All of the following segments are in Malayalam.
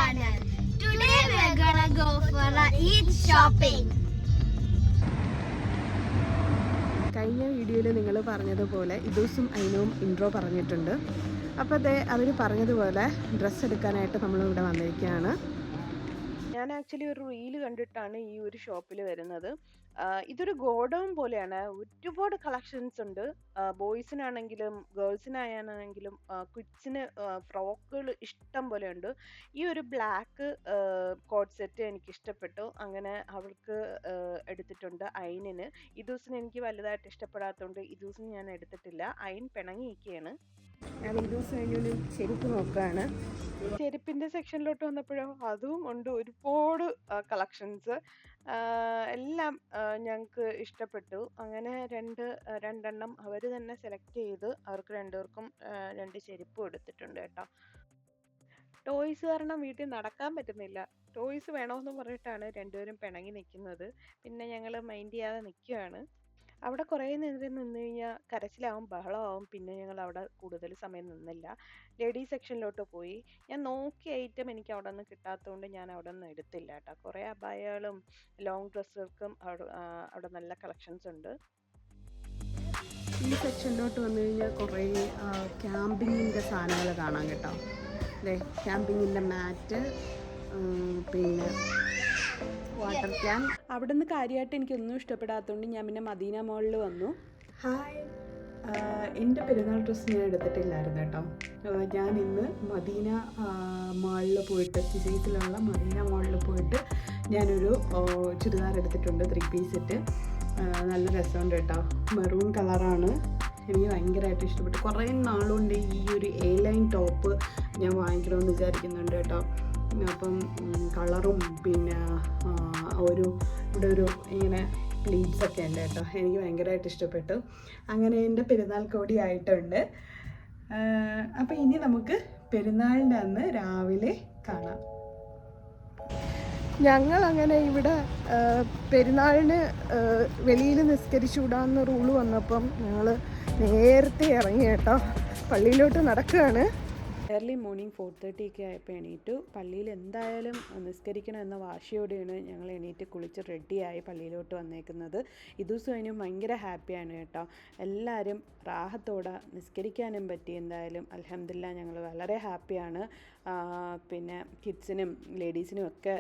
channel. Today we are gonna go for a Eid shopping. കഴിഞ്ഞ വീഡിയോയിൽ നിങ്ങൾ പറഞ്ഞതുപോലെ ഇദൂസും ഐനവും ഇൻട്രോ പറഞ്ഞിട്ടുണ്ട്. അപ്പോൾ അവർ പറഞ്ഞതുപോലെ ഡ്രസ്സ് എടുക്കാനായിട്ട് നമ്മളിവിടെ വന്നിരിക്കുകയാണ്. ഞാൻ ആക്ച്വലി ഒരു റീല് കണ്ടിട്ടാണ് ഈ ഒരു ഷോപ്പിൽ വരുന്നത്. ഇതൊരു ഗോഡൗൺ പോലെയാണ്. ഒരുപാട് കളക്ഷൻസ് ഉണ്ട്. ബോയ്സിനാണെങ്കിലും ഗേൾസിനായാണെങ്കിലും കിഡ്സിന് ഫ്രോക്കുകൾ ഇഷ്ടം പോലെ ഉണ്ട്. ഈ ഒരു ബ്ലാക്ക് കോട്ട് സെറ്റ് എനിക്ക് ഇഷ്ടപ്പെട്ടു. അങ്ങനെ അവൾക്ക് എടുത്തിട്ടുണ്ട്. ഐനിന്. ഇദൂസിന് എനിക്ക് വലുതായിട്ട് ഇഷ്ടപ്പെടാത്തതുകൊണ്ട് ഇദൂസിന് ഞാൻ എടുത്തിട്ടില്ല. ഐൻ പിണങ്ങിയിരിക്കുകയാണ്. ഞാൻ ഇദൂസിന് ചെരുപ്പ് നോക്കുകയാണ്. ചെരുപ്പിൻ്റെ സെക്ഷനിലോട്ട് വന്നപ്പോഴോ അതും ഉണ്ട് ഒരുപാട് കളക്ഷൻസ്. എല്ലാം ഞങ്ങൾക്ക് ഇഷ്ടപ്പെട്ടു. അങ്ങനെ രണ്ടെണ്ണം അവർ തന്നെ സെലക്ട് ചെയ്ത് അവർക്ക് രണ്ടുപേർക്കും 2 ചെരുപ്പും എടുത്തിട്ടുണ്ട് കേട്ടോ. ടോയ്സ് കാരണം വീട്ടിൽ നടക്കാൻ പറ്റുന്നില്ല. ടോയ്സ് വേണമെന്ന് പറഞ്ഞിട്ടാണ് രണ്ടുപേരും പിണങ്ങി നിൽക്കുന്നത്. പിന്നെ ഞങ്ങൾ മൈൻഡ് ചെയ്യാതെ നിൽക്കുകയാണ്. അവിടെ കുറേ നേരം നിന്ന് കഴിഞ്ഞാൽ കരച്ചിലാവും, ബഹളമാവും. പിന്നെ ഞങ്ങൾ അവിടെ കൂടുതൽ സമയം നിന്നില്ല. ലേഡീസ് സെക്ഷനിലോട്ട് പോയി. ഞാൻ നോക്കിയ ഐറ്റം എനിക്ക് അവിടെ നിന്ന് കിട്ടാത്തതുകൊണ്ട് ഞാൻ അവിടെ നിന്ന് എടുത്തില്ല കേട്ടോ. കുറേ അബായകളും ലോങ് ഡ്രസ്സുകൾക്കും അവിടെ നല്ല കളക്ഷൻസ് ഉണ്ട്. ഈ സെക്ഷനിലോട്ട് വന്നു കഴിഞ്ഞാൽ കുറേ ക്യാമ്പിങ്ങിൻ്റെ സാധനങ്ങൾ കാണാം കേട്ടോ. അതെ, ക്യാമ്പിങ്ങിൻ്റെ മാറ്റ്, പിന്നെ വാട്ടർ ക്യാൻ. അവിടെ നിന്ന് കാര്യമായിട്ട് എനിക്കൊന്നും ഇഷ്ടപ്പെടാത്തതുകൊണ്ട് ഞാൻ പിന്നെ മദീന മോളിൽ വന്നു. ഹായ്, എൻ്റെ പെരുന്നാൾ ഡ്രസ്സ് ഞാൻ എടുത്തിട്ടില്ലായിരുന്നു കേട്ടോ. ഞാൻ ഇന്ന് മദീന മാളിൽ പോയിട്ട്, സിസൈസിലുള്ള മദീന മാളിൽ പോയിട്ട് ഞാനൊരു ചുരിദാർ എടുത്തിട്ടുണ്ട്, 3 പീസ് സെറ്റ്. നല്ല രസമുണ്ട് കേട്ടോ. മെറൂൺ കളറാണ്. എനിക്ക് ഭയങ്കരമായിട്ട് ഇഷ്ടപ്പെട്ടു. കുറേ നാളുകൊണ്ട് ഈ ഒരു A-ലൈൻ ടോപ്പ് ഞാൻ വാങ്ങിക്കണമെന്ന് വിചാരിക്കുന്നുണ്ട് കേട്ടോ. അപ്പം കളറും പിന്നെ ഇവിടെ ഒരു ഇങ്ങനെ പ്ലീറ്റ്സൊക്കെ ഉണ്ട് കേട്ടോ. എനിക്ക് ഭയങ്കരമായിട്ട് ഇഷ്ടപ്പെട്ടു. അങ്ങനെ എൻ്റെ പെരുന്നാൾ കോടി ആയിട്ടുണ്ട്. അപ്പം ഇനി നമുക്ക് പെരുന്നാളിൻ്റെ അന്ന് രാവിലെ കാണാം. ഞങ്ങളങ്ങനെ ഇവിടെ പെരുന്നാളിന് വെളിയിൽ നിസ്കരിച്ചുകൂടാന്ന് റൂള് വന്നപ്പം ഞങ്ങൾ നേരത്തെ ഇറങ്ങി കേട്ടോ. പള്ളിയിലോട്ട് നടക്കുകയാണ്. ഏർലി മോർണിംഗ് 4:30 ഒക്കെ ആയപ്പോൾ എണീറ്റു. പള്ളിയിൽ എന്തായാലും നിസ്കരിക്കണം എന്ന വാശിയോടെയാണ് ഞങ്ങൾ എണീറ്റ് കുളിച്ച് റെഡിയായി പള്ളിയിലോട്ട് വന്നേക്കുന്നത്. ഇദൂസും അതിനും ഭയങ്കര ഹാപ്പിയാണ് കേട്ടോ. എല്ലാവരും റാഹത്തോടെ നിസ്കരിക്കാനും പറ്റി. എന്തായാലും അൽഹംദുലില്ലാ ഞങ്ങൾ വളരെ ഹാപ്പിയാണ്. പിന്നെ കിഡ്സിനും ലേഡീസിനും ഒക്കെ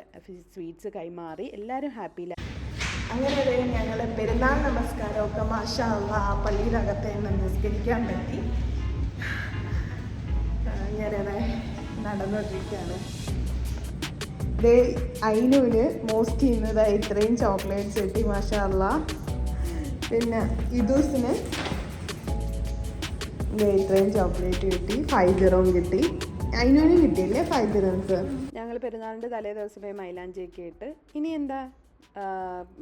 സ്വീറ്റ്സ് കൈമാറി. എല്ലാവരും ഹാപ്പിയില്ല. അങ്ങനെ ഞങ്ങൾ പെരുന്നാൾ നമസ്കാരമൊക്കെ മാഷാ അല്ലാഹ് പള്ളിയിലകത്ത് നിന്ന് നിസ്കരിക്കാൻ പറ്റി. ഇങ്ങനെ നടന്നുകൊണ്ടിരിക്കുകയാണ്. ഐനുവിന് മോസ്റ്റ് ചെയ്യുന്നത് ഇത്രയും ചോക്ലേറ്റ്സ് കിട്ടി മാഷാ അല്ലാഹ്. പിന്നെ ഇദൂസിന് ഇത്രയും ചോക്ലേറ്റ് കിട്ടി. 5 ദിർഹം കിട്ടി. ഐനുവിന് കിട്ടിയില്ലേ 5 ദിർഹംസ്. ഞങ്ങൾ പെരുന്നാളിൻ്റെ തലേ ദിവസമേ മൈലാഞ്ചിയൊക്കെ ഇട്ട് ഇനി എന്താ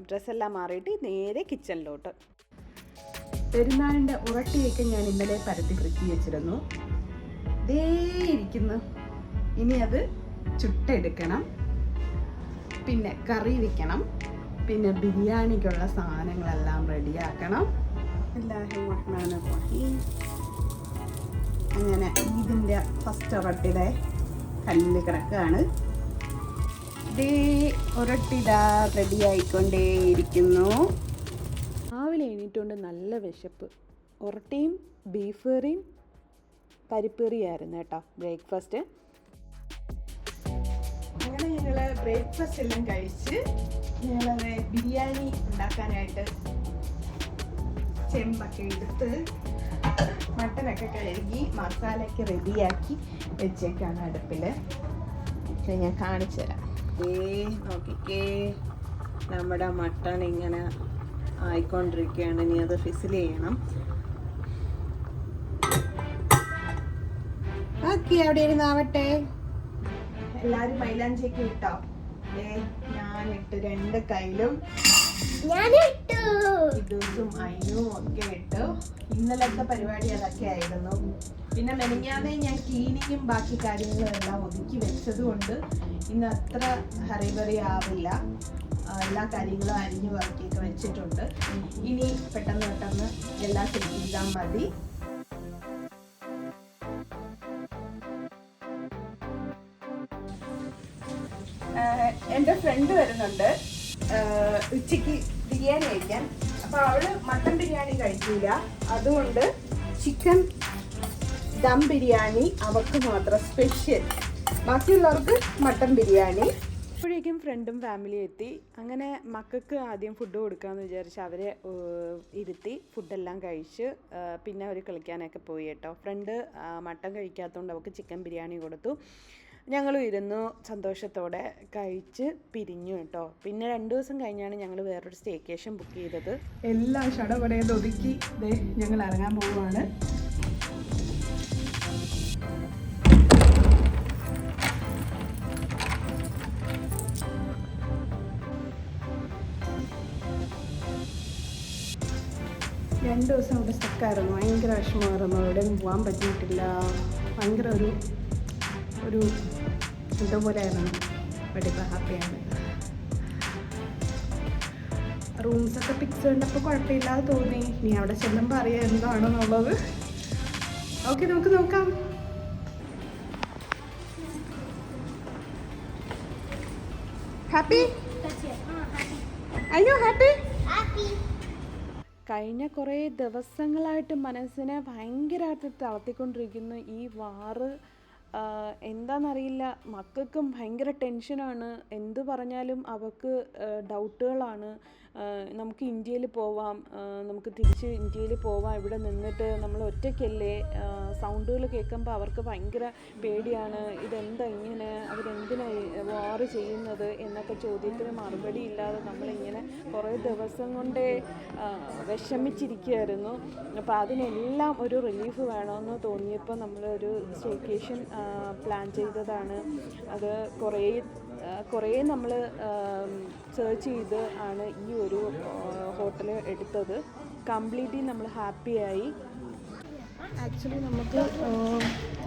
ഡ്രസ്സെല്ലാം മാറിയിട്ട് നേരെ കിച്ചണിലോട്ട്. പെരുന്നാളിൻ്റെ ഉറട്ടിയൊക്കെ ഞാൻ ഇന്നലെ പരത്തി ഫ്രിഡ്ജിൽ വെച്ചിരുന്നു. ഇരിക്കുന്നു. ഇനി അത് ചുട്ടെടുക്കണം. പിന്നെ കറി വയ്ക്കണം. പിന്നെ ബിരിയാണിക്കുള്ള സാധനങ്ങളെല്ലാം റെഡിയാക്കണം. അങ്ങനെ ഇതിൻ്റെ ഫസ്റ്റ് ഉറട്ടിയുടെ കല്ല് കിടക്കുകയാണ്. ഉറട്ടിതാ റെഡി ആയിക്കൊണ്ടേയിരിക്കുന്നു. രാവിലെ എണീറ്റുകൊണ്ട് നല്ല വിശപ്പ്. ഉറട്ടിയും ബീഫ് കറിയും പരിപ്പ് കറിയായിരുന്നു കേട്ടോ ബ്രേക്ക്ഫാസ്റ്റ്. അങ്ങനെ ഞങ്ങൾ ബ്രേക്ക്ഫാസ്റ്റ് എല്ലാം കഴിച്ച് ഞങ്ങളത് ബിരിയാണി ഉണ്ടാക്കാനായിട്ട് ചെമ്പൊക്കെ എടുത്ത് മട്ടനൊക്കെ കഴുകി മസാലയൊക്കെ റെഡിയാക്കി വെച്ചേക്കാണ് അടുപ്പിൽ. ഞാൻ കാണിച്ചു തരാം. നോക്കിക്കേ, നമ്മുടെ മട്ടൺ ഇങ്ങനെ ആയിക്കൊണ്ടിരിക്കുകയാണ്. ഇനി അത് ഫിസിൽ ചെയ്യണം. ബാക്കി അവിടെ ഇരുന്നാവട്ടെ. എല്ലാരും മൈലാഞ്ചിയൊക്കെ ഇട്ടോ? ഞാനിട്ട് 2 കയ്യിലും. ഇദൂസും ഐനും ഒക്കെ ഇട്ടു. ഇന്നലത്തെ പരിപാടി അതൊക്കെ ആയിരുന്നു. പിന്നെ മെനഞ്ഞാന്നേ ഞാൻ ക്ലീനിങ്ങും ബാക്കി കാര്യങ്ങളും എല്ലാം ഒതുക്കി വെച്ചത് കൊണ്ട് ഇന്ന് അത്ര ഹറിബറി ആവില്ല. എല്ലാ കാര്യങ്ങളും അരിഞ്ഞു വറുക്കിയൊക്കെ വെച്ചിട്ടുണ്ട്. ഇനി പെട്ടെന്ന് എല്ലാം സെറ്റ് ചെയ്താൽ മതി. എൻ്റെ ഫ്രണ്ട് വരുന്നുണ്ട് ഉച്ചയ്ക്ക് ബിരിയാണി കഴിക്കാൻ. അപ്പോൾ അവള് മട്ടൻ ബിരിയാണി കഴിക്കില്ല, അതുകൊണ്ട് ചിക്കൻ ദം ബിരിയാണി അവൾക്ക് മാത്രം സ്പെഷ്യൽ, ബാക്കിയുള്ളവർക്ക് മട്ടൻ ബിരിയാണി. അപ്പോഴേക്കും ഫ്രണ്ടും ഫാമിലിയും എത്തി. അങ്ങനെ മക്കൾക്ക് ആദ്യം ഫുഡ് കൊടുക്കാമെന്ന് വിചാരിച്ച് അവരെ ഇരുത്തി ഫുഡെല്ലാം കഴിച്ച് പിന്നെ അവർ കളിക്കാനൊക്കെ പോയി കേട്ടോ. ഫ്രണ്ട് മട്ടൻ കഴിക്കാത്തതുകൊണ്ട് അവൾക്ക് ചിക്കൻ ബിരിയാണി കൊടുത്തു. ഞങ്ങളും ഇരുന്നു സന്തോഷത്തോടെ കഴിച്ച് പിരിഞ്ഞു കേട്ടോ. പിന്നെ 2 ദിവസം കഴിഞ്ഞാണ് ഞങ്ങൾ വേറൊരു സ്റ്റേക്കേഷൻ ബുക്ക് ചെയ്തത്. എല്ലാം ഷടപടയത് ഒതുക്കി ഞങ്ങൾ ഇറങ്ങാൻ പോവുകയാണ്. രണ്ട് ദിവസം അവിടെ സ്റ്റക്കായിരുന്നു, ഭയങ്കര വിഷമമായിരുന്നു, എവിടെയും പോകാൻ പറ്റിയിട്ടില്ല, ഭയങ്കര ഒരു എന്തോ പോലെ ആയിരുന്നു. ബട്ട് ഇപ്പോൾ ഹാപ്പിയാണ്. റൂംസൊക്കെ പിക്സ് കണ്ടപ്പോൾ കുഴപ്പമില്ലാതെ തോന്നി. ഇനി അവിടെ ചെല്ലുമ്പോൾ അറിയാം എന്താണെന്നുള്ളത്. ഓക്കെ, നമുക്ക് നോക്കാം. ഹാപ്പി? അയ്യോ ഹാപ്പി. കഴിഞ്ഞ കുറേ ദിവസങ്ങളായിട്ട് മനസ്സിനെ ഭയങ്കരമായിട്ട് തളർത്തിക്കൊണ്ടിരിക്കുന്നു ഈ വാറ്. എന്താണെന്നറിയില്ല, മക്കൾക്കും ഭയങ്കര ടെൻഷനാണ്. എന്ത് പറഞ്ഞാലും അവർക്ക് ഡൗട്ടുകളാണ്. നമുക്ക് ഇന്ത്യയിൽ പോവാം, നമുക്ക് തിരിച്ച് ഇന്ത്യയിൽ പോവാം, ഇവിടെ നിന്നിട്ട് നമ്മൾ ഒറ്റയ്ക്കല്ലേ, സൗണ്ടുകൾ കേൾക്കുമ്പോൾ അവർക്ക് ഭയങ്കര പേടിയാണ്. ഇതെന്താ ഇങ്ങനെ, അവരെന്തിനാണ് വാറ് ചെയ്യുന്നത് എന്നൊക്കെ ചോദ്യത്തിന് മറുപടി ഇല്ലാതെ നമ്മളിങ്ങനെ കുറേ ദിവസം കൊണ്ടേ വിഷമിച്ചിരിക്കുകയായിരുന്നു. അപ്പോൾ അതിനെല്ലാം ഒരു റിലീഫ് വേണമെന്ന് തോന്നിയപ്പോൾ നമ്മളൊരു സ്റ്റേക്കേഷൻ പ്ലാൻ ചെയ്തതാണ്. അത് കുറേ നമ്മൾ സെർച്ച് ചെയ്ത് ആണ് ഈ ഒരു ഹോട്ടൽ എടുത്തത്. കംപ്ലീറ്റ്ലി നമ്മൾ ഹാപ്പിയായി. ആക്ച്വലി നമുക്ക്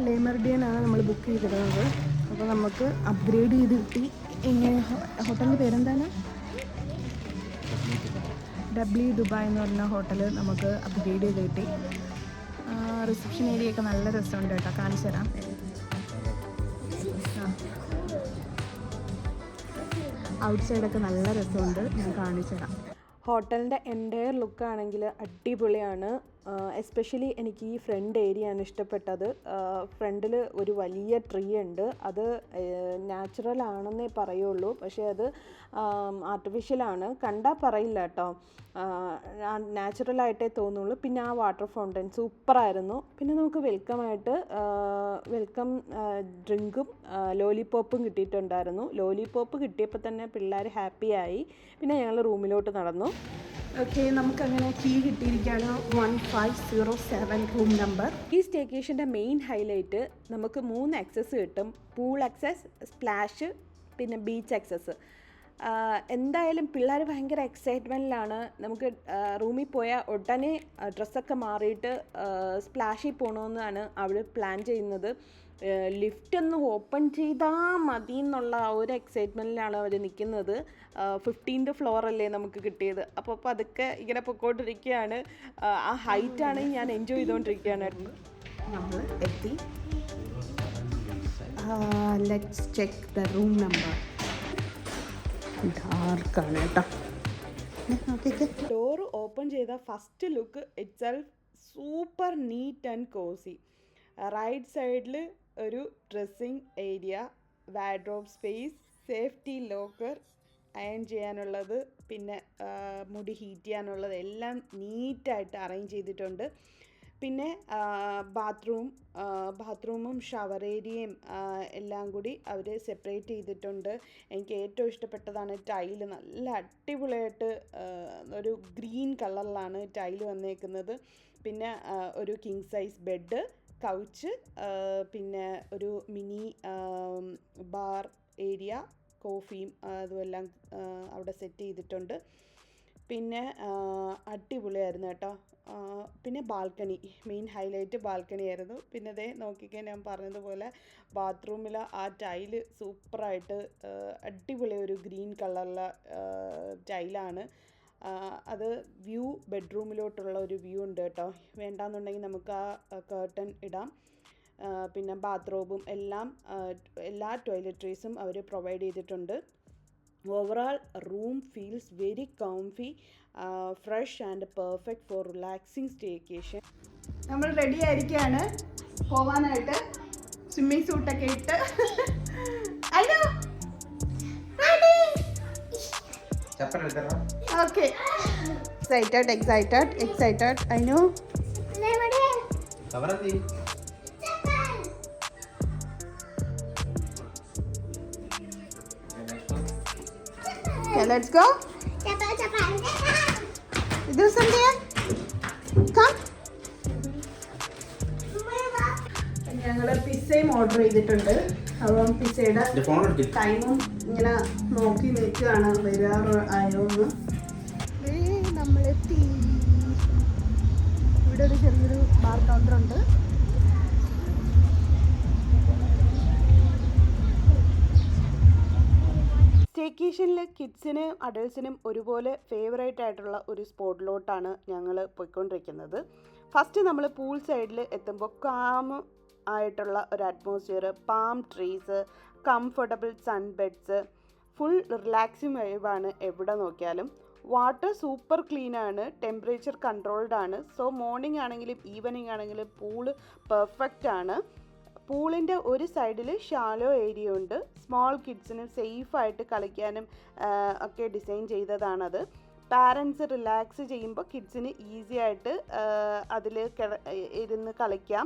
ലേ മെറിഡിയനാണ് നമ്മൾ ബുക്ക് ചെയ്തിരുന്നത്. അപ്പോൾ നമുക്ക് അപ്ഗ്രേഡ് ചെയ്ത് കിട്ടി. ഇങ്ങനെ ഹോട്ടലിൻ്റെ പേരെന്താണ്? ഡബ്ല്യു ദുബായ് എന്ന് പറഞ്ഞ ഹോട്ടൽ നമുക്ക് അപ്ഗ്രേഡ് ചെയ്ത് കിട്ടി. റിസപ്ഷൻ ഏരിയ ഒക്കെ നല്ല രസമുണ്ട് കേട്ടോ, കാണിച്ചു തരാം. ഔട്ട് സൈഡൊക്കെ നല്ല രസമുണ്ട്, ഞാൻ കാണിച്ചു തരാം. ഹോട്ടലിൻ്റെ എൻ്റയർ ലുക്കാണെങ്കിൽ അടിപൊളിയാണ്. എസ്പെഷ്യലി എനിക്ക് ഈ ഫ്രണ്ട് ഏരിയ ആണ് ഇഷ്ടപ്പെട്ടത്. ഫ്രണ്ടിൽ ഒരു വലിയ ട്രീ ഉണ്ട്. അത് നാച്ചുറൽ ആണെന്നേ പറയുള്ളൂ, പക്ഷേ അത് ആർട്ടിഫിഷ്യലാണ്. കണ്ടാൽ പറയില്ല കേട്ടോ, നാച്ചുറലായിട്ടേ തോന്നുള്ളൂ. പിന്നെ ആ വാട്ടർ ഫൗണ്ടൻ സൂപ്പറായിരുന്നു. പിന്നെ നമുക്ക് വെൽക്കം ഡ്രിങ്കും ലോലിപോപ്പും കിട്ടിയിട്ടുണ്ടായിരുന്നു. ലോലിപോപ്പ് കിട്ടിയപ്പോൾ തന്നെ പിള്ളേർ ഹാപ്പിയായി. പിന്നെ ഞങ്ങൾ റൂമിലോട്ട് നടന്നു. ഓക്കെ, നമുക്കങ്ങനെ കീ കിട്ടിയിരിക്കുകയാണ്. 1507 റൂം നമ്പർ. ഈ സ്റ്റേക്കേഷൻ്റെ മെയിൻ ഹൈലൈറ്റ് നമുക്ക് 3 ആക്സസ് കിട്ടും. പൂൾ ആക്സസ്, സ്പ്ലാഷ്, പിന്നെ ബീച്ച് ആക്സസ്. എന്തായാലും പിള്ളേർ ഭയങ്കര എക്സൈറ്റ്മെൻറ്റിലാണ്. നമുക്ക് റൂമിൽ പോയാൽ ഉടനെ ഡ്രസ്സൊക്കെ മാറിയിട്ട് സ്പ്ലാഷിൽ പോകണമെന്നാണ് അവൾ പ്ലാൻ ചെയ്യുന്നത്. ലിഫ്റ്റ് ഒന്ന് ഓപ്പൺ ചെയ്താൽ മതി എന്നുള്ള ഒരു എക്സൈറ്റ്മെൻറ്റിലാണ് അവർ നിൽക്കുന്നത്. 15th ഫ്ലോറല്ലേ നമുക്ക് കിട്ടിയത്. അപ്പോൾ അതൊക്കെ ഇങ്ങനെ പൊക്കോണ്ടിരിക്കുകയാണ്. ആ ഹൈറ്റാണ് ഞാൻ എൻജോയ് ചെയ്തുകൊണ്ടിരിക്കുകയാണ്. നമ്മൾ എത്തി. Let's check the room number. ഡാർക്കാണ് കേട്ടോ. ഡോറ് ഓപ്പൺ ചെയ്ത first look itself super neat and cosy. Right സൈഡിൽ ഒരു dressing area, wardrobe space, safety locker, iron ചെയ്യാനുള്ളത്, പിന്നെ മുടി ഹീറ്റ് ചെയ്യാനുള്ളത് എല്ലാം നീറ്റായിട്ട് അറേഞ്ച് ചെയ്തിട്ടുണ്ട്. പിന്നെ ബാത്റൂമും ഷവർ ഏരിയയും എല്ലാം കൂടി അവർ സെപ്പറേറ്റ് ചെയ്തിട്ടുണ്ട്. എനിക്ക് ഏറ്റവും ഇഷ്ടപ്പെട്ടതാണ് ടൈല്. നല്ല അടിപൊളിയായിട്ട് ഒരു ഗ്രീൻ കളറിലാണ് ടൈല് വന്നേക്കുന്നത്. പിന്നെ ഒരു കിങ് സൈസ് ബെഡ്, കൗച്ച്, പിന്നെ ഒരു മിനി ബാർ ഏരിയ, കോഫിയും അതുമെല്ലാം അവിടെ സെറ്റ് ചെയ്തിട്ടുണ്ട്. പിന്നെ അടിപൊളിയായിരുന്നു കേട്ടോ. പിന്നെ ബാൽക്കണി, മെയിൻ ഹൈലൈറ്റ് ബാൽക്കണി ആയിരുന്നു. പിന്നെ അതേ നോക്കിക്കാൻ ഞാൻ പറഞ്ഞതുപോലെ ബാത്റൂമിൽ ആ ടൈല് സൂപ്പറായിട്ട് അടിപൊളി ഒരു ഗ്രീൻ കളറിലെ ടൈലാണ്. അത് ബെഡ്റൂമിലോട്ടുള്ള ഒരു വ്യൂ ഉണ്ട് കേട്ടോ. വേണ്ടാന്നുണ്ടെങ്കിൽ നമുക്ക് ആ കേർട്ടൻ ഇടാം. പിന്നെ ബാത്റൂമും എല്ലാ ടോയ്ലറ്ററീസും അവർ പ്രൊവൈഡ് ചെയ്തിട്ടുണ്ട്. Overall, room feels very comfy, fresh and perfect for relaxing staycation. നമ്മൾ റെഡി ആയിരിക്കുകയാണ് പോവാനായിട്ട്. സ്വിമ്മിങ് സൂട്ടൊക്കെ ഇട്ട്. അയ്യോ okay. Excited I know. Okay, let's go. This Sandhya, come. ഞങ്ങൾ പിസ്സയും ഓർഡർ ചെയ്തിട്ടുണ്ട്. അപ്പം പിസ്സയുടെ ടൈമും ഇങ്ങനെ നോക്കി നിൽക്കുകയാണ് വരാറായോ എന്ന്. നമ്മളെത്തി. ഇവിടെ ഒരു ചെറിയൊരു ബാർ കൗണ്ടർ ഉണ്ട്. സ്റ്റേക്കേഷനിൽ കിഡ്സിനും അഡൾട്ട്സിനും ഒരുപോലെ ഫേവറേറ്റ് ആയിട്ടുള്ള ഒരു സ്പോട്ടിലോട്ടാണ് ഞങ്ങൾ പോയിക്കൊണ്ടിരിക്കുന്നത്. ഫസ്റ്റ് നമ്മൾ പൂൾ സൈഡിൽ എത്തുമ്പോൾ കാം ആയിട്ടുള്ള ഒരു atmosphere, palm trees, comfortable sunbeds, full relaxing വൈബാണ് എവിടെ നോക്കിയാലും. വാട്ടർ സൂപ്പർ ക്ലീനാണ്, ടെമ്പറേച്ചർ കൺട്രോൾഡ് ആണ്. സോ മോർണിംഗ് ആണെങ്കിലും ഈവനിങ് ആണെങ്കിലും പൂള് പെർഫെക്റ്റ് ആണ്. പൂളിൻ്റെ ഒരു സൈഡിൽ ഷാലോ ഏരിയ ഉണ്ട്. സ്മോൾ കിഡ്സിന് സേഫായിട്ട് കളിക്കാനും ഒക്കെ ഡിസൈൻ ചെയ്തതാണത്. പാരൻസ് റിലാക്സ് ചെയ്യുമ്പോൾ കിഡ്സിന് ഈസി ആയിട്ട് അതിൽ ഇരുന്ന് കളിക്കാം.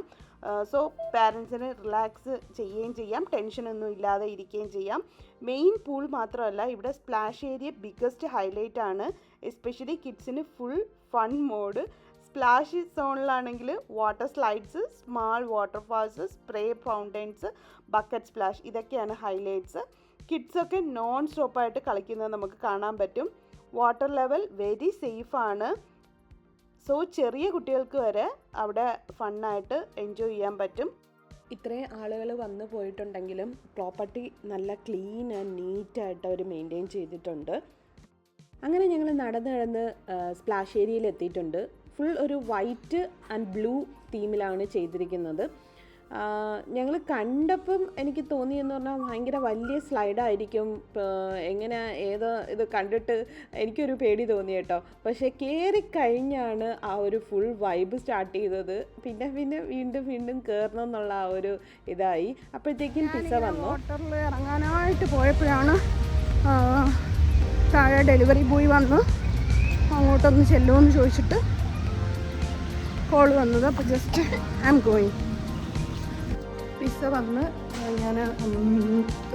സോ പാരൻസിന് റിലാക്സ് ചെയ്യുകയും ചെയ്യാം, ടെൻഷനൊന്നും ഇല്ലാതെ ഇരിക്കുകയും ചെയ്യാം. മെയിൻ പൂൾ മാത്രമല്ല, ഇവിടെ സ്പ്ലാഷ് ഏരിയ ബിഗ്ഗസ്റ്റ് ഹൈലൈറ്റ് ആണ്. എസ്പെഷ്യലി കിഡ്സിന് ഫുൾ ഫൺ മോഡ്. സ്പ്ലാഷ് സോണിലാണെങ്കിൽ water slides, small waterfalls, spray fountains, bucket splash, ഇതൊക്കെയാണ് ഹൈലൈറ്റ്സ്. കിഡ്സൊക്കെ നോൺ സ്റ്റോപ്പായിട്ട് കളിക്കുന്നത് നമുക്ക് കാണാൻ പറ്റും. വാട്ടർ ലെവൽ വെരി സേഫാണ്. സോ ചെറിയ കുട്ടികൾക്ക് വരെ അവിടെ ഫണ്ണായിട്ട് എൻജോയ് ചെയ്യാൻ പറ്റും. ഇത്രയും ആളുകൾ വന്നു പോയിട്ടുണ്ടെങ്കിലും പ്രോപ്പർട്ടി നല്ല ക്ലീൻ ആൻഡ് നീറ്റായിട്ട് അവർ മെയിൻറ്റെയിൻ ചെയ്തിട്ടുണ്ട്. അങ്ങനെ ഞങ്ങൾ നടന്ന് സ്പ്ലാഷ് ഏരിയയിൽ എത്തിയിട്ടുണ്ട്. ഫുൾ ഒരു വൈറ്റ് ആൻഡ് ബ്ലൂ തീമിലാണ് ചെയ്തിരിക്കുന്നത്. ഞങ്ങൾ കണ്ടപ്പം എനിക്ക് തോന്നിയെന്ന് പറഞ്ഞാൽ ഭയങ്കര വലിയ സ്ലൈഡായിരിക്കും, എങ്ങനെ ഇത് കണ്ടിട്ട് എനിക്കൊരു പേടി തോന്നി കേട്ടോ. പക്ഷേ കയറിക്കഴിഞ്ഞാണ് ആ ഒരു ഫുൾ വൈബ് സ്റ്റാർട്ട് ചെയ്തത്. പിന്നെ വീണ്ടും കയറണം എന്നുള്ള ആ ഒരു ഇതായി. അപ്പോഴത്തേക്കും പിസ്സ വന്നു. വാട്ടറിൽ ഇറങ്ങാനായിട്ട് പോയപ്പോഴാണ് താഴെ ഡെലിവറി ബോയ് വന്ന് അങ്ങോട്ടൊന്ന് ചെല്ലുമെന്ന് ചോദിച്ചിട്ട് കോൾ വന്നത്. അപ്പോൾ just I am going. Pizza വന്ന് ഞാൻ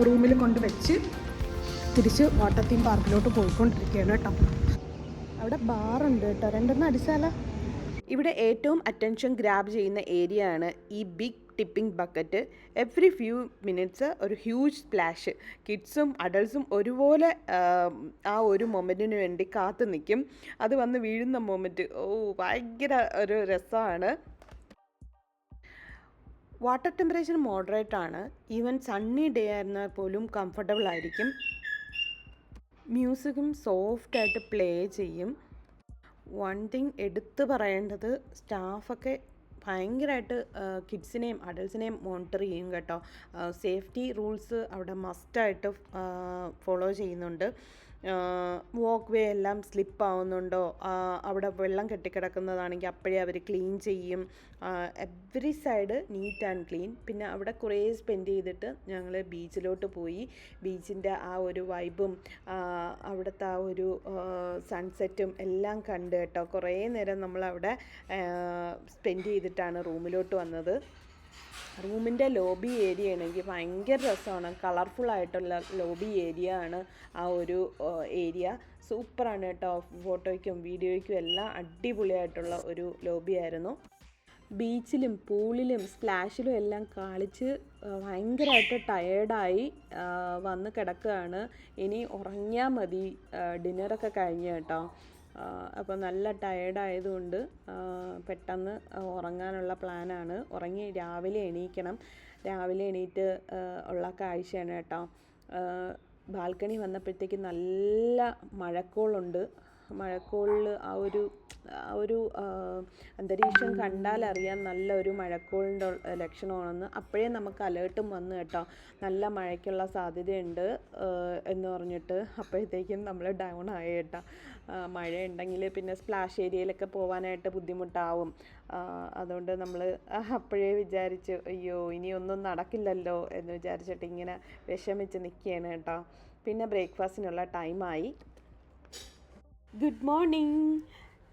റൂമിൽ കൊണ്ട് വെച്ച് തിരിച്ച് വാട്ടർ തീം പാർക്കിലോട്ട് പോയിക്കൊണ്ടിരിക്കുകയാണ് കേട്ടോ. അവിടെ ബാറുണ്ട് കേട്ടോ, രണ്ടെണ്ണം അടിച്ചാലോ. ഇവിടെ ഏറ്റവും അറ്റൻഷൻ ഗ്രാബ് ചെയ്യുന്ന ഏരിയ ആണ് ഈ big tipping bucket. Every few minutes ഒരു ഹ്യൂജ് സ്പ്ലാഷ്. കിഡ്സും അഡൾട്ട്സും ഒരുപോലെ ആ ഒരു മൊമെൻറ്റിന് വേണ്ടി കാത്തു നിൽക്കും. അത് വന്ന് വീഴുന്ന മൊമെൻറ്റ് ഭയങ്കര ഒരു രസമാണ്. വാട്ടർ ടെമ്പറേച്ചർ മോഡറേറ്റ് ആണ്. ഈവൻ സണ്ണി ഡേ ആയിരുന്നാൽ പോലും കംഫർട്ടബിൾ ആയിരിക്കും. മ്യൂസിക്കും സോഫ്റ്റായിട്ട് പ്ലേ ചെയ്യും. വൺ തിങ് എടുത്തു പറയേണ്ടത്, സ്റ്റാഫൊക്കെ ഭയങ്കരമായിട്ട് കിഡ്സിനെയും അഡൾട്ട്സിനെയും മോണിറ്റർ ചെയ്യും കേട്ടോ. സേഫ്റ്റി റൂൾസ് അവിടെ മസ്റ്റായിട്ട് ഫോളോ ചെയ്യുന്നുണ്ട്. വാക്ക് വേ എല്ലാം സ്ലിപ്പ് ആവുന്നുണ്ടോ, അവിടെ വെള്ളം കെട്ടിക്കിടക്കുന്നതാണെങ്കിൽ അപ്പോഴേ അവർ ക്ലീൻ ചെയ്യും. Every side neat and clean. പിന്നെ അവിടെ കുറേ സ്പെൻഡ് ചെയ്തിട്ട് ഞങ്ങൾ ബീച്ചിലോട്ട് പോയി. ബീച്ചിൻ്റെ ആ ഒരു വൈബും അവിടുത്തെ ആ ഒരു സൺസെറ്റും എല്ലാം കണ്ട് കേട്ടോ. കുറേ നേരം നമ്മളവിടെ സ്പെൻഡ് ചെയ്തിട്ടാണ് റൂമിലോട്ട് വന്നത്. റൂമിൻ്റെ ലോബി ഏരിയ ആണെങ്കിൽ ഭയങ്കര രസമാണ്. കളർഫുള്ളായിട്ടുള്ള ലോബി ഏരിയ ആണ് ആ ഒരു ഏരിയ. സൂപ്പറാണ് കേട്ടോ. ഫോട്ടോയ്ക്കും വീഡിയോയ്ക്കും എല്ലാം അടിപൊളിയായിട്ടുള്ള ഒരു ലോബി ആയിരുന്നു. ബീച്ചിലും പൂളിലും സ്പ്ലാഷിലും എല്ലാം കളിച്ച് ഭയങ്കരമായിട്ട് ടയേർഡായി വന്ന് കിടക്കുകയാണ്. ഇനി ഉറങ്ങിയാൽ മതി, ഡിന്നറൊക്കെ കഴിഞ്ഞ് കേട്ടോ. അപ്പോൾ നല്ല ടയേർഡായതുകൊണ്ട് പെട്ടെന്ന് ഉറങ്ങാനുള്ള പ്ലാനാണ്. ഉറങ്ങി രാവിലെ എണീക്കണം. രാവിലെ എണീറ്റ് ഉള്ള കാഴ്ചയാണ് കേട്ടോ. ബാൽക്കണി വന്നപ്പോഴത്തേക്ക് നല്ല മഴക്കോളുണ്ട്. മഴക്കോളിൽ ആ ഒരു അന്തരീക്ഷം കണ്ടാലറിയാം നല്ലൊരു മഴക്കോളിൻ്റെ ലക്ഷണമാണെന്ന്. അപ്പോഴേ നമുക്ക് അലേർട്ടും വന്നു കേട്ടോ, നല്ല മഴയ്ക്കുള്ള സാധ്യതയുണ്ട് എന്ന് പറഞ്ഞിട്ട്. അപ്പോഴത്തേക്കും നമ്മൾ ഡൗൺ ആയി കേട്ടോ. മഴ ഉണ്ടെങ്കിൽ പിന്നെ സ്പ്ലാഷ് ഏരിയയിലൊക്കെ പോകാനായിട്ട് ബുദ്ധിമുട്ടാവും. അതുകൊണ്ട് നമ്മൾ അപ്പോഴേ വിചാരിച്ചു അയ്യോ ഇനിയൊന്നും നടക്കില്ലല്ലോ എന്ന് വിചാരിച്ചിട്ട് ഇങ്ങനെ വിഷമിച്ച് നിൽക്കുകയാണ് കേട്ടോ. പിന്നെ ബ്രേക്ക്ഫാസ്റ്റിനുള്ള ടൈമായി. Good morning.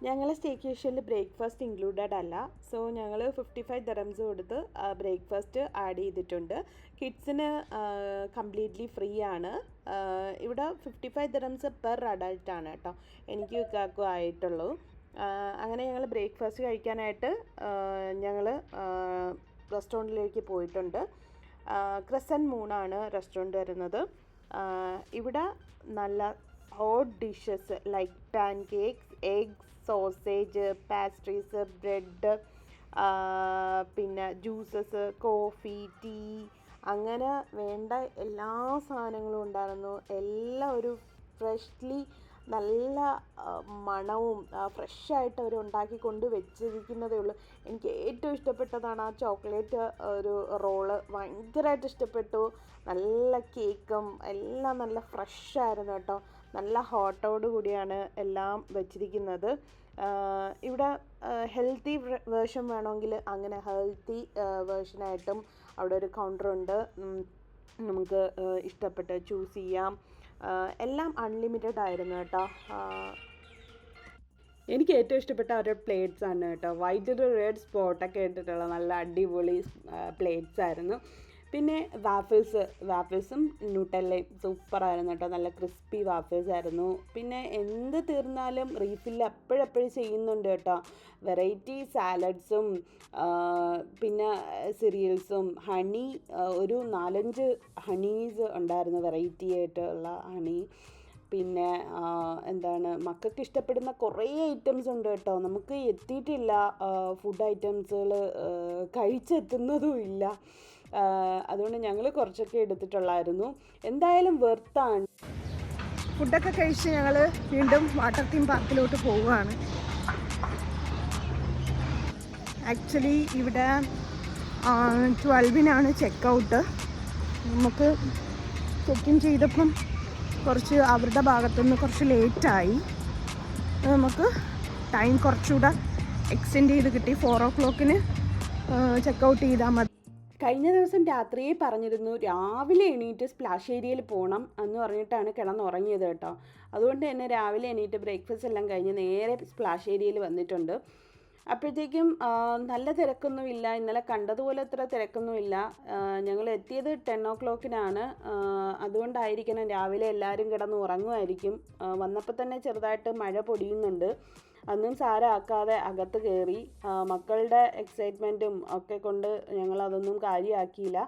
ഞങ്ങൾ സ്റ്റേക്കേഷനിൽ ബ്രേക്ക്ഫാസ്റ്റ് ഇൻക്ലൂഡഡ് അല്ല. സോ ഞങ്ങൾ 55 dirhams കൊടുത്ത് ബ്രേക്ക്ഫാസ്റ്റ് ആഡ് ചെയ്തിട്ടുണ്ട്. കിഡ്സിന് കംപ്ലീറ്റ്ലി ഫ്രീ ആണ്. ഇവിടെ 55 dirhams പെർ അഡൾട്ടാണ് കേട്ടോ, എനിക്ക് ഇക്കാക്കും ആയിട്ടുള്ളൂ. അങ്ങനെ ഞങ്ങൾ ബ്രേക്ക്ഫാസ്റ്റ് കഴിക്കാനായിട്ട് ഞങ്ങൾ റെസ്റ്റോറൻറ്റിലേക്ക് പോയിട്ടുണ്ട്. ക്രസൻറ്റ് മൂണാണ് റെസ്റ്റോറൻറ്റ് വരുന്നത്. ഇവിടെ നല്ല hot dishes like pan cakes, eggs, sausage, pastries, bread, പിന്നെ ജ്യൂസസ്, കോഫി, ടീ, അങ്ങനെ വേണ്ട എല്ലാ സാധനങ്ങളും ഉണ്ടായിരുന്നു. എല്ലാം ഒരു ഫ്രഷ്ലി നല്ല മണവും ഫ്രഷായിട്ട് അവർ ഉണ്ടാക്കിക്കൊണ്ട് വെച്ചിരിക്കുന്നതേ ഉള്ളൂ. എനിക്ക് ഏറ്റവും ഇഷ്ടപ്പെട്ടതാണ് ആ ചോക്ലേറ്റ് ഒരു റോള്, ഭയങ്കരമായിട്ട് ഇഷ്ടപ്പെട്ടു. നല്ല കേക്കും എല്ലാം നല്ല ഫ്രഷായിരുന്നു കേട്ടോ. നല്ല ഹോട്ടോട് കൂടിയാണ് എല്ലാം വെച്ചിരിക്കുന്നത്. ഇവിടെ ഹെൽത്തി വേർഷൻ വേണമെങ്കിൽ അങ്ങനെ ഹെൽത്തി വേർഷനായിട്ടും അവിടെ ഒരു കൗണ്ടറുണ്ട്, നമുക്ക് ഇഷ്ടപ്പെട്ട് ചൂസ് ചെയ്യാം. എല്ലാം അൺലിമിറ്റഡ് ആയിരുന്നു കേട്ടോ. എനിക്ക് ഏറ്റവും ഇഷ്ടപ്പെട്ട ഒരു പ്ലേറ്റ്സ് ആണ് കേട്ടോ. വൈറ്റ് റെഡ് സ്പോട്ടൊക്കെ ഇട്ടിട്ടുള്ള നല്ല അടിപൊളി പ്ലേറ്റ്സ് ആയിരുന്നു. പിന്നെ വാഫിൾസും ന്യൂട്ടല്ലയും സൂപ്പറായിരുന്നു കേട്ടോ, നല്ല ക്രിസ്പി വാഫിൾസ് ആയിരുന്നു. പിന്നെ എന്ത് തീർന്നാലും റീഫില്ല് എപ്പോഴെപ്പോഴും ചെയ്യുന്നുണ്ട് കേട്ടോ. വെറൈറ്റി സാലഡ്സും പിന്നെ സിറിയൽസും ഹണി, ഒരു 4-5 ഹണീസ് ഉണ്ടായിരുന്നു, വെറൈറ്റി ആയിട്ടുള്ള ഹണി. പിന്നെ എന്താണ്, മക്കൾക്ക് ഇഷ്ടപ്പെടുന്ന കുറേ ഐറ്റംസ് ഉണ്ട് കേട്ടോ. നമുക്ക് എത്തിയിട്ടില്ല, ഫുഡ് ഐറ്റംസുകൾ കഴിച്ചെത്തുന്നതും ഇല്ല. അതുകൊണ്ട് ഞങ്ങൾ കുറച്ചൊക്കെ എടുത്തിട്ടുള്ളായിരുന്നു. എന്തായാലും വെർത്താണ്. ഫുഡൊക്കെ കഴിച്ച് ഞങ്ങൾ വീണ്ടും വാട്ടർ തീം പാർക്കിലോട്ട് പോവുകയാണ്. ആക്ച്വലി ഇവിടെ 12-നാണ് ചെക്കൗട്ട്. നമുക്ക് ചെക്ക് ഇൻ ചെയ്തപ്പം കുറച്ച് അവരുടെ ഭാഗത്തുനിന്ന് കുറച്ച് ലേറ്റായി. നമുക്ക് ടൈം കുറച്ചുകൂടെ എക്സ്റ്റെൻഡ് ചെയ്ത് കിട്ടി. 4 o'clock ചെക്കൗട്ട് ചെയ്താൽ മതി. കഴിഞ്ഞ ദിവസം രാത്രിയെ പറഞ്ഞിരുന്നു രാവിലെ എണീറ്റ് സ്പ്ലാഷ് ഏരിയയിൽ പോകണം എന്ന് പറഞ്ഞിട്ടാണ് കിടന്നുറങ്ങിയത് കേട്ടോ. അതുകൊണ്ട് തന്നെ രാവിലെ എണീറ്റ് ബ്രേക്ക്ഫാസ്റ്റ് എല്ലാം കഴിഞ്ഞ് നേരെ സ്പ്ലാഷ് ഏരിയയിൽ വന്നിട്ടുണ്ട്. അപ്പോഴത്തേക്കും നല്ല തിരക്കൊന്നുമില്ല, ഇന്നലെ കണ്ടതുപോലെ അത്ര തിരക്കൊന്നുമില്ല. ഞങ്ങൾ എത്തിയത് 10 o'clock. അതുകൊണ്ടായിരിക്കണം രാവിലെ എല്ലാവരും കിടന്ന് ഉറങ്ങുമായിരിക്കും. വന്നപ്പോൾ തന്നെ ചെറുതായിട്ട് മഴ പൊടിയുന്നുണ്ട്. അന്നും സാരമാക്കാതെ അകത്ത് കയറി. മക്കളുടെ എക്സൈറ്റ്മെൻറ്റും ഒക്കെ കൊണ്ട് ഞങ്ങളതൊന്നും കാര്യമാക്കിയില്ല.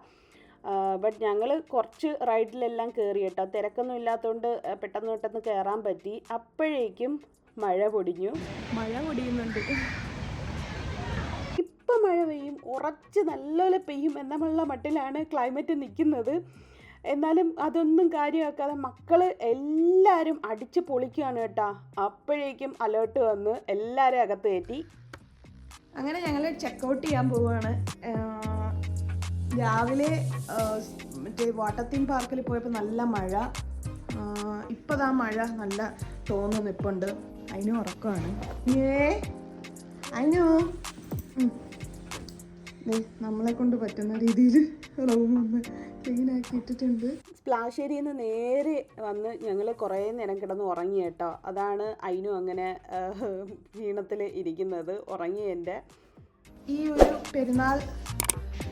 ബട്ട് ഞങ്ങൾ കുറച്ച് റൈഡിലെല്ലാം കയറി കേട്ടോ. തിരക്കൊന്നും ഇല്ലാത്തതുകൊണ്ട് പെട്ടെന്ന് കയറാൻ പറ്റി. അപ്പോഴേക്കും മഴ പൊടിയുന്നുണ്ട്. ഇപ്പം മഴ പെയ്യും, ഉറച്ച് നല്ലപോലെ പെയ്യും എന്നുള്ള മട്ടിലാണ് ക്ലൈമറ്റ് നിൽക്കുന്നത്. എന്നാലും അതൊന്നും കാര്യമാക്കാതെ മക്കൾ എല്ലാവരും അടിച്ച് പൊളിക്കുകയാണ് കേട്ടോ. അപ്പോഴേക്കും അലേർട്ട് വന്ന് എല്ലാവരും അകത്ത് കയറ്റി. അങ്ങനെ ഞങ്ങൾ ചെക്കൗട്ട് ചെയ്യാൻ പോവുകയാണ്. രാവിലെ മറ്റേ വാട്ടർ തീം പാർക്കിൽ പോയപ്പോൾ നല്ല മഴ. ഇപ്പോൾ ആ മഴ നല്ല തോന്നുന്നു നിൽപ്പുണ്ട്. അതിനും ഉറക്കമാണ്. അതിനോ നമ്മളെ കൊണ്ട് പറ്റുന്ന രീതിയിൽ റൂമൊന്ന് ക്ലീൻ ആക്കിയിട്ടിട്ടുണ്ട്. സ്പ്ലാഷ് ഏരിയയിൽ നിന്ന് നേരെ വന്ന് ഞങ്ങൾ കുറേ നേരം കിടന്ന് ഉറങ്ങി കേട്ടോ. അതാണ് അതിനും അങ്ങനെ ക്ഷീണത്തിൽ ഇരിക്കുന്നത്, ഉറങ്ങിയതിൻ്റെ. ഈ ഒരു പെരുന്നാൾ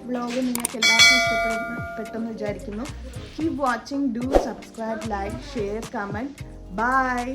വ്ളോഗ് നിങ്ങൾക്ക് എല്ലാവർക്കും ഇഷ്ടപ്പെട്ടെന്ന് വിചാരിക്കുന്നു. Keep watching, do subscribe, like, share, comment. By.